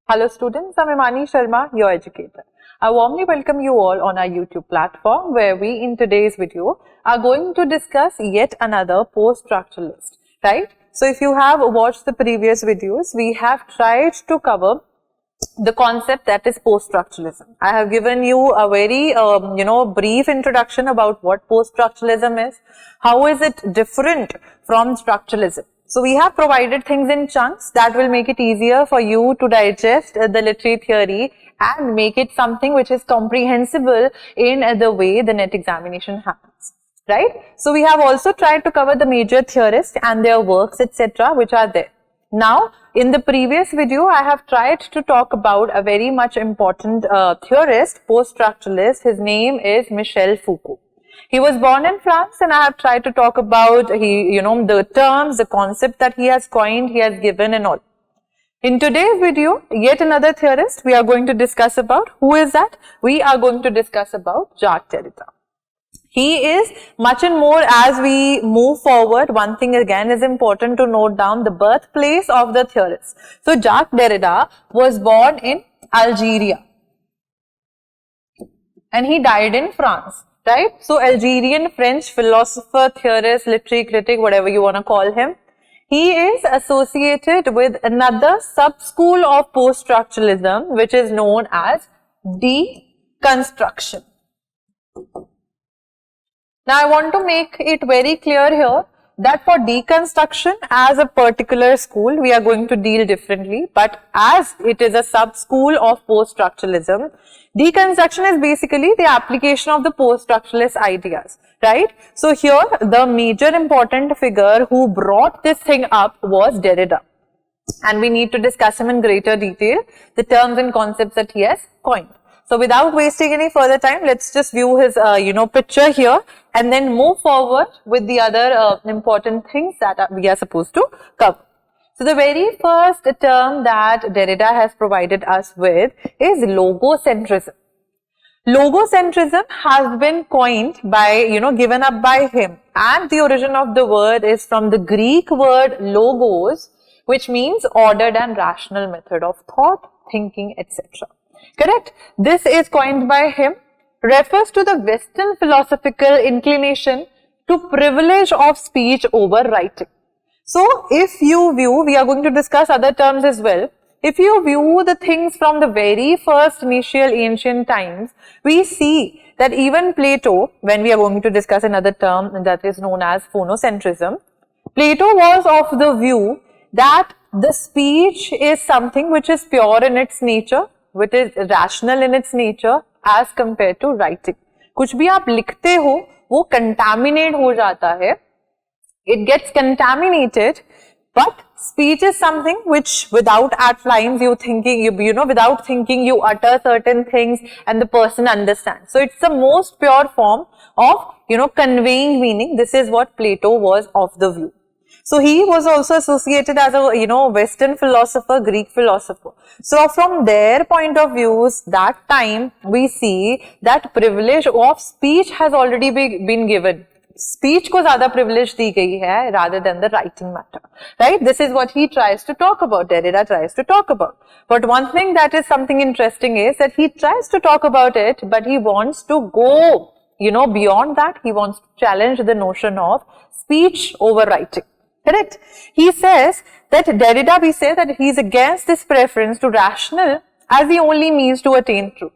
Hello students, I'm Himani Sharma, your educator. I warmly welcome you all on our YouTube platform where we in today's video are going to discuss yet another post-structuralist, right? So if you have watched the previous videos, we have tried to cover the concept that is post-structuralism. I have given you a very brief introduction about what post-structuralism is, how is it different from structuralism. So we have provided things in chunks that will make it easier for you to digest the literary theory and make it something which is comprehensible in the way the NET examination happens, right? So we have also tried to cover the major theorists and their works, etc., which are there. Now, in the previous video, I have tried to talk about a very much important theorist, post-structuralist. His name is Michel Foucault. He was born in France, and I have tried to talk about the terms, the concept that he has coined, he has given and all. In today's video, yet another theorist we are going to discuss about. Who is that? We are going to discuss about Jacques Derrida. He is much and more as we move forward. One thing again is important to note down, the birthplace of the theorist. So Jacques Derrida was born in Algeria and he died in France. Right? So Algerian French philosopher, theorist, literary critic, whatever you want to call him. He is associated with another sub-school of post-structuralism which is known as Deconstruction. Now I want to make it very clear here that for deconstruction as a particular school we are going to deal differently, but as it is a sub-school of post-structuralism, deconstruction is basically the application of the post-structuralist ideas, right? So here the major important figure who brought this thing up was Derrida, and we need to discuss him in greater detail, the terms and concepts that he has coined. So without wasting any further time, let's just view his picture here and then move forward with the other important things that we are supposed to cover. So the very first term that Derrida has provided us with is logocentrism. Logocentrism has been coined by, given up by him, and the origin of the word is from the Greek word logos, which means ordered and rational method of thought, thinking, etc. Correct? This is coined by him, refers to the Western philosophical inclination to privilege of speech over writing. So, if you view, we are going to discuss other terms as well. If you view the things from the very first initial ancient times, we see that even Plato, when we are going to discuss another term that is known as Phonocentrism, Plato was of the view that the speech is something which is pure in its nature, which is rational in its nature as compared to writing. कुछ भी आप लिखते हो वो contaminate हो जाता है, it gets contaminated, but speech is something which without outlines without thinking you utter certain things and the person understands. So it's the most pure form of conveying meaning. This is what Plato was of the view. So he was also associated as a Western philosopher, Greek philosopher. So from their point of views, that time we see that privilege of speech has already been given. Speech को ज़्यादा privilege दी गई है rather than the writing matter, right? This is what he tries to talk about, Derrida tries to talk about. But one thing that is something interesting is that he tries to talk about it, but he wants to go, beyond that. He wants to challenge the notion of speech over writing. Correct? He says that Derrida, we say that he is against this preference to rational as the only means to attain truth.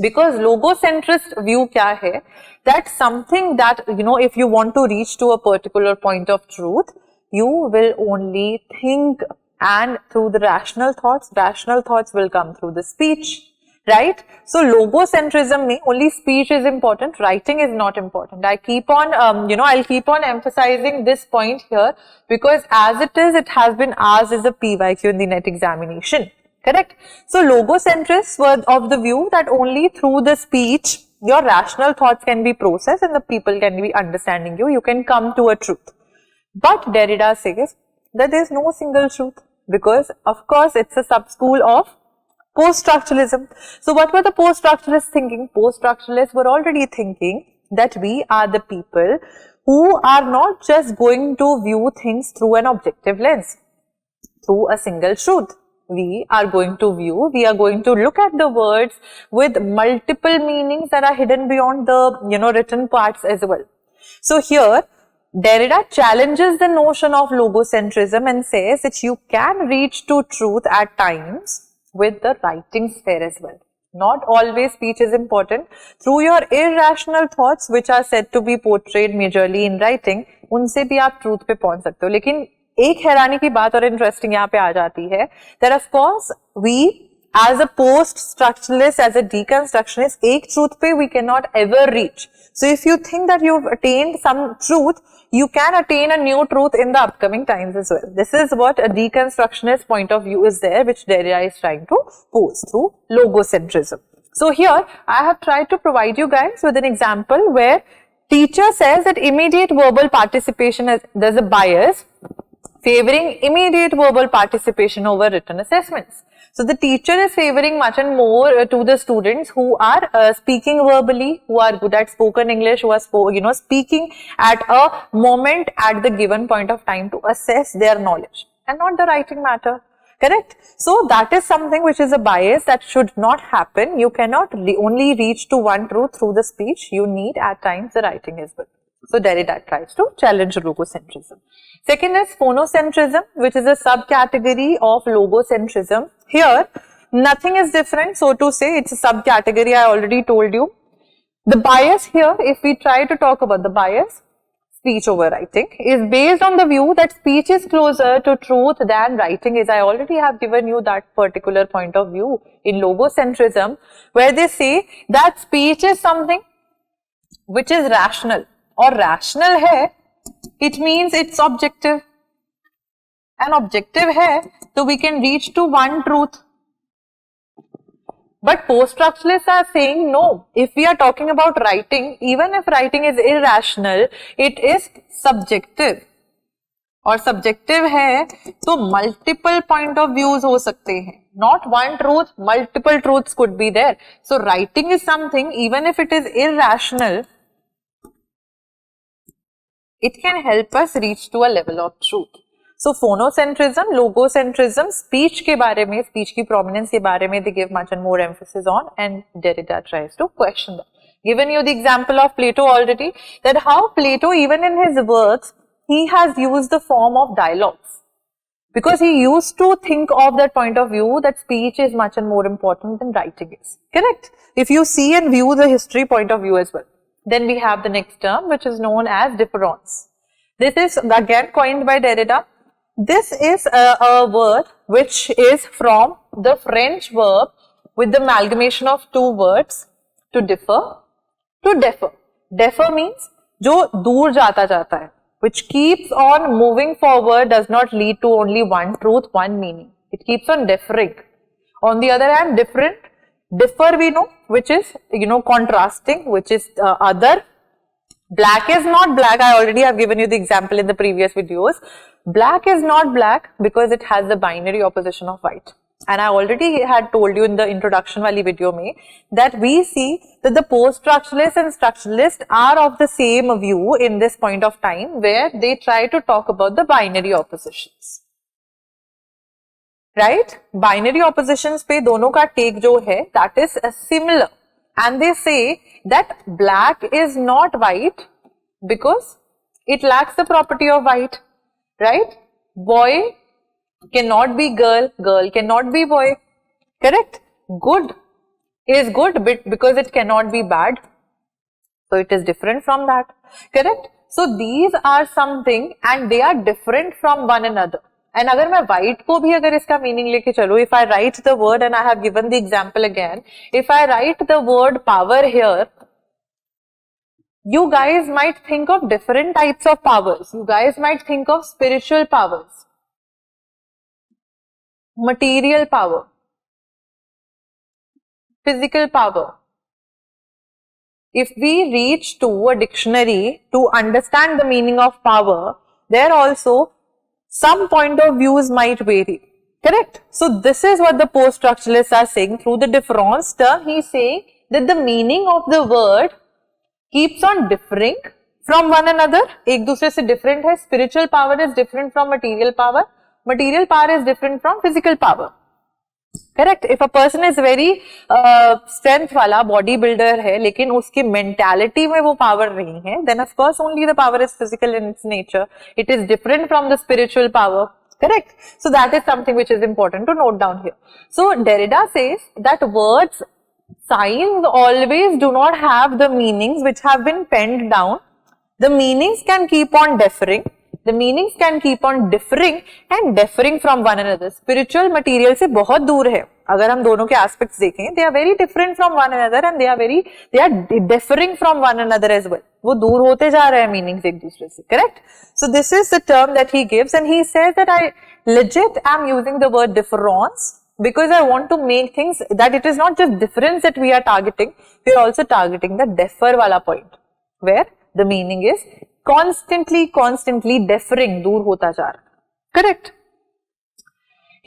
Because logocentrist view kya hai? That something that, if you want to reach to a particular point of truth, you will only think, and through the rational thoughts will come through the speech. Right? So logocentrism means only speech is important, writing is not important. I keep on, I'll keep on emphasizing this point here because as it is, it has been asked as a PYQ in the NET examination. Correct? So logocentrists were of the view that only through the speech, your rational thoughts can be processed and the people can be understanding you. You can come to a truth. But Derrida says that there is no single truth because, of course, it's a sub-school of post-structuralism. So what were the post-structuralists thinking? Post-structuralists were already thinking that we are the people who are not just going to view things through an objective lens, through a single truth. we are going to view. We are going to look at the words with multiple meanings that are hidden beyond the, written parts as well. So here, Derrida challenges the notion of logocentrism and says that you can reach to truth at times with the writing sphere as well. Not always speech is important. Through your irrational thoughts, which are said to be portrayed majorly in writing, उनसे भी आप truth पे पहुंच सकते हो. लेकिन एक हैरानी की बात और interesting यहाँ पे आ जाती है that of course we as a post-structuralist, as a deconstructionist, एक truth पे we cannot ever reach. So if you think that you've attained some truth, you can attain a new truth in the upcoming times as well. This is what a deconstructionist point of view is there, which Derrida is trying to pose through logocentrism. So here, I have tried to provide you guys with an example where teacher says that immediate verbal participation is, there's a bias favoring immediate verbal participation over written assessments. So the teacher is favoring much and more to the students who are speaking verbally, who are good at spoken English, who are speaking at a moment at the given point of time to assess their knowledge, and not the writing matter. Correct? So that is something which is a bias that should not happen. You cannot only reach to one truth through the speech. You need at times the writing as well. So Derrida tries to challenge logocentrism. Second is phonocentrism, which is a subcategory of logocentrism. Here, nothing is different, so to say. It's a subcategory, I already told you. The bias here, if we try to talk about the bias, speech over writing, is based on the view that speech is closer to truth than writing is. I already have given you that particular point of view in logocentrism, where they say that speech is something which is rational. Or rational hai, it means it's objective. And objective hai, so we can reach to one truth. But post-structuralists are saying no. If we are talking about writing, even if writing is irrational, it is subjective. और subjective है, तो multiple point of views हो सकते हैं. Not one truth, multiple truths could be there. So writing is something, even if it is irrational, it can help us reach to a level of truth. So phonocentrism, logocentrism, speech के बारे में, speech की prominence के बारे में they give much and more emphasis on, and Derrida tries to question that. Given you the example of Plato already, that how Plato, even in his works, he has used the form of dialogues. Because he used to think of that point of view that speech is much and more important than writing is. Correct? If you see and view the history point of view as well. Then we have the next term, which is known as differance. This is again coined by Derrida. This is a word which is from the French verb with the amalgamation of two words, to differ, to defer. Defer means जो दूर जाता जाता है, which keeps on moving forward, does not lead to only one truth, one meaning. It keeps on differing. On the other hand, different. Differ we know, which is, contrasting, which is other. Black is not black. I already have given you the example in the previous videos. Black is not black because it has the binary opposition of white. And I already had told you in the introduction wali video mein that we see that the post-structuralists and structuralists are of the same view in this point of time where they try to talk about the binary oppositions. Right? Binary oppositions पे दोनों का take जो है, that is similar, and they say that black is not white because it lacks the property of white. Right? Boy cannot be girl, girl cannot be boy. Correct? Good is good because it cannot be bad. So it is different from that. Correct? So these are something and they are different from one another. And अगर मैं white को भी अगर इसका meaning लेके चलूँ, if I write the word, and I have given the example again, if I write the word power here, you guys might think of different types of powers. You guys might think of spiritual powers, material power, physical power. If we reach to a dictionary to understand the meaning of power, there also some point of views might vary. Correct? So this is what the post-structuralists are saying through the difference term. He is saying that the meaning of the word keeps on differing from one another. एक दूसरे से different है. Spiritual power is different from material power. Material power is different from physical power. Correct. If a person is very strength वाला body builder है लेकिन उसकी mentality में वो पावर नहीं है, then of course only the power is physical in its nature. It is different from the spiritual power. Correct. So that is something which is important to note down here. So Derrida says that words, signs always do not have the meanings which have been penned down. The meanings can keep on differing. The meanings can keep on differing and differing from one another. Spiritual material से बहुत दूर है. अगर हम दोनों के aspects देखें, they are very different from one another and they are differing from one another as well. वो दूर होते जा रहे हैं meanings एक दूसरे से. Correct? So this is the term that he gives and he says that I legit am using the word difference because I want to make things that it is not just difference that we are targeting, we are also targeting the differ वाला point where the meaning is constantly differing, दूर होता जा रहा है. Correct?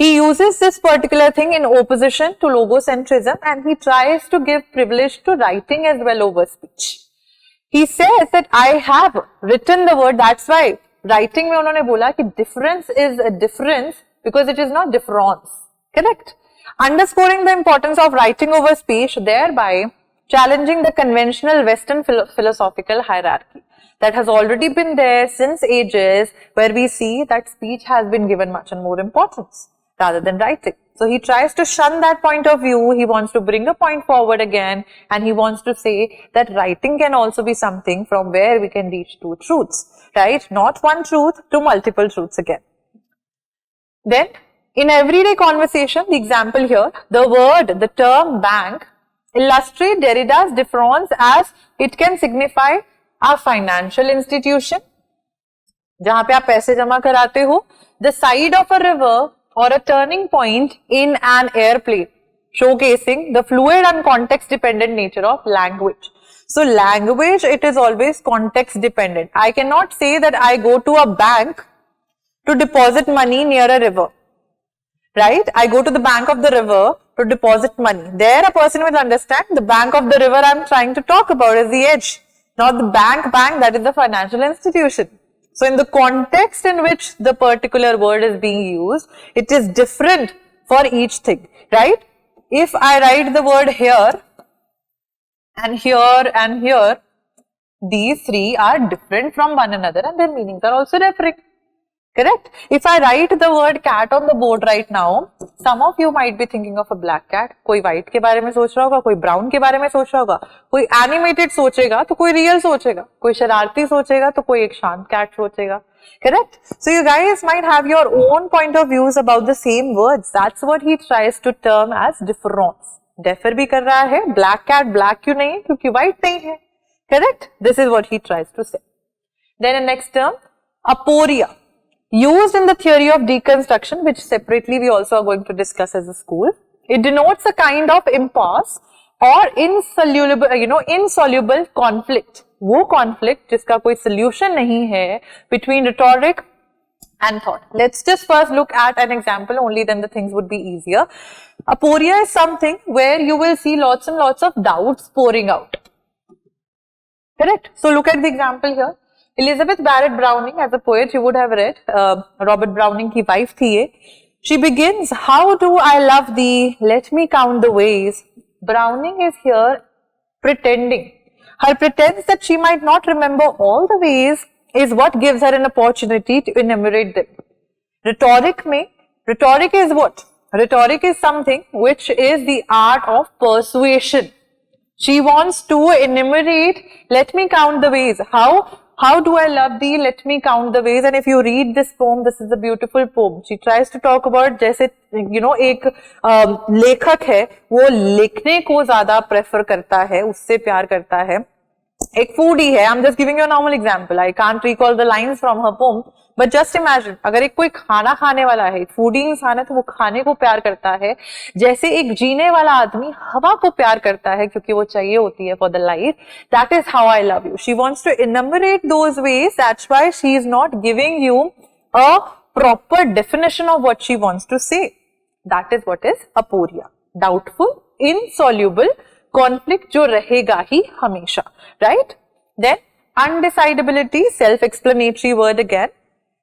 He uses this particular thing in opposition to logocentrism and he tries to give privilege to writing as well over speech. He says that I have written the word, that's why writing में उन्होंने बोला कि difference is a difference because it is not difference. Correct? Underscoring the importance of writing over speech, thereby challenging the conventional Western philosophical hierarchy that has already been there since ages, where we see that speech has been given much and more importance rather than writing. So he tries to shun that point of view. He wants to bring a point forward again and he wants to say that writing can also be something from where we can reach two truths, right? Not one truth to multiple truths again. Then in everyday conversation, the example here, the term bank illustrate Derrida's difference as it can signify a financial institution, जहाँ पे आप पैसे जमा कराते हो, the side of a river or a turning point in an airplane, showcasing the fluid and context dependent nature of language. So language, it is always context dependent. I cannot say that I go to a bank to deposit money near a river, right? I go to the bank of the river to deposit money. There a person will understand the bank of the river I am trying to talk about is the edge, not the bank, that is the financial institution. So in the context in which the particular word is being used, it is different for each thing, right? If I write the word here and here and here, these three are different from one another and their meanings are also different. Correct? If I write the word cat on the board right now, some of you might be thinking of a black cat. कोई white के बारे में सोच रहा होगा, कोई brown के बारे में सोच रहा होगा, कोई animated सोचेगा तो कोई real सोचेगा, कोई शरारती सोचेगा तो कोई एक शांत cat सोचेगा. Correct? So you guys might have your own point of views about the same words. That's what he tries to term as difference. Differ भी कर रहा है, black cat black क्यों नहीं है? क्योंकि white नहीं है. Correct? This is what he tries to say. Then the next term, aporia. Used in the theory of deconstruction, which separately we also are going to discuss as a school. It denotes a kind of impasse or insoluble conflict. वो conflict जिसका कोई solution नहीं है between rhetoric and thought. Let's just first look at an example only, then the things would be easier. Aporia is something where you will see lots and lots of doubts pouring out. Correct? So look at the example here. Elizabeth Barrett Browning, as a poet you would have read, Robert Browning की wife थी ये. She begins, how do I love thee, let me count the ways. Browning is here pretending. Her pretense that she might not remember all the ways is what gives her an opportunity to enumerate them. Rhetoric is what? Rhetoric is something which is the art of persuasion. She wants to enumerate, let me count the ways. How do I love thee? Let me count the ways. And if you read this poem, this is a beautiful poem. She tries to talk about जैसे एक लेखक है, वो लिखने को ज़्यादा prefer करता है, उससे प्यार करता है. एक foodie है. I'm just giving you a normal example. I can't recall the lines from her poem, but just imagine अगर एक कोई खाना खाने वाला है, एक foodie इंसान है, तो वो खाने को प्यार करता है, जैसे एक जीने वाला आदमी हवा को प्यार करता है क्योंकि वो चाहिए होती है for the life. That is how I love you. She wants to enumerate those ways. That's why she is not giving you a proper definition of what she wants to say. That is what is aporia. Doubtful, insoluble, conflict जो रहेगा ही हमेशा, right? Then undecidability, self-explanatory word again.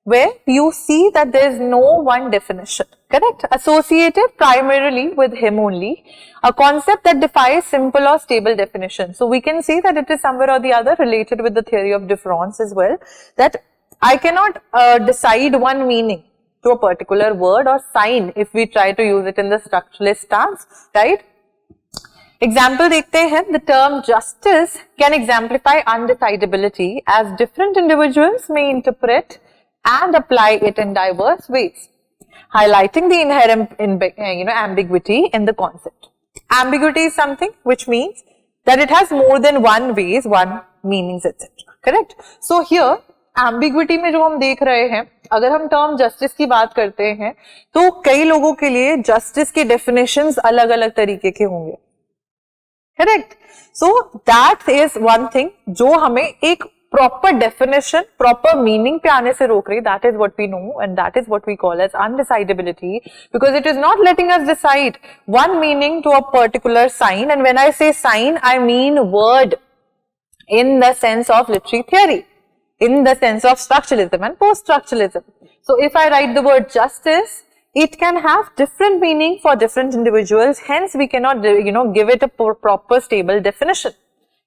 where you see that there is no one definition, correct? Associated primarily with him only, a concept that defies simple or stable definition. So we can see that it is somewhere or the other related with the theory of difference as well, that I cannot decide one meaning to a particular word or sign if we try to use it in the structuralist stance, right? Example देखते हैं, the term justice can exemplify undecidability as different individuals may interpret and apply it in diverse ways, highlighting the inherent ambiguity in the concept. Ambiguity is something which means that it has more than one ways, one meanings, etc. Correct? So here ambiguity में जो हम देख रहे हैं, अगर हम term justice की बात करते हैं तो कई लोगों के लिए justice के definitions अलग अलग तरीके के होंगे, correct? So that is one thing जो हमें एक proper definition, proper meaning पे आने से रोक रही, that is what we know and that is what we call as undecidability, because it is not letting us decide one meaning to a particular sign. And when I say sign, I mean word in the sense of literary theory, in the sense of structuralism and post-structuralism. So if I write the word justice, it can have different meaning for different individuals, hence we cannot give it a proper stable definition.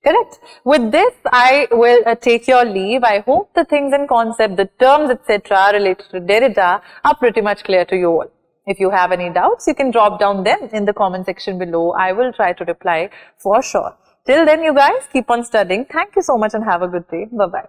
Correct? With this, I will take your leave. I hope the things and concepts, the terms, etc. related to Derrida are pretty much clear to you all. If you have any doubts, you can drop down them in the comment section below. I will try to reply for sure. Till then, you guys keep on studying. Thank you so much and have a good day. Bye-bye.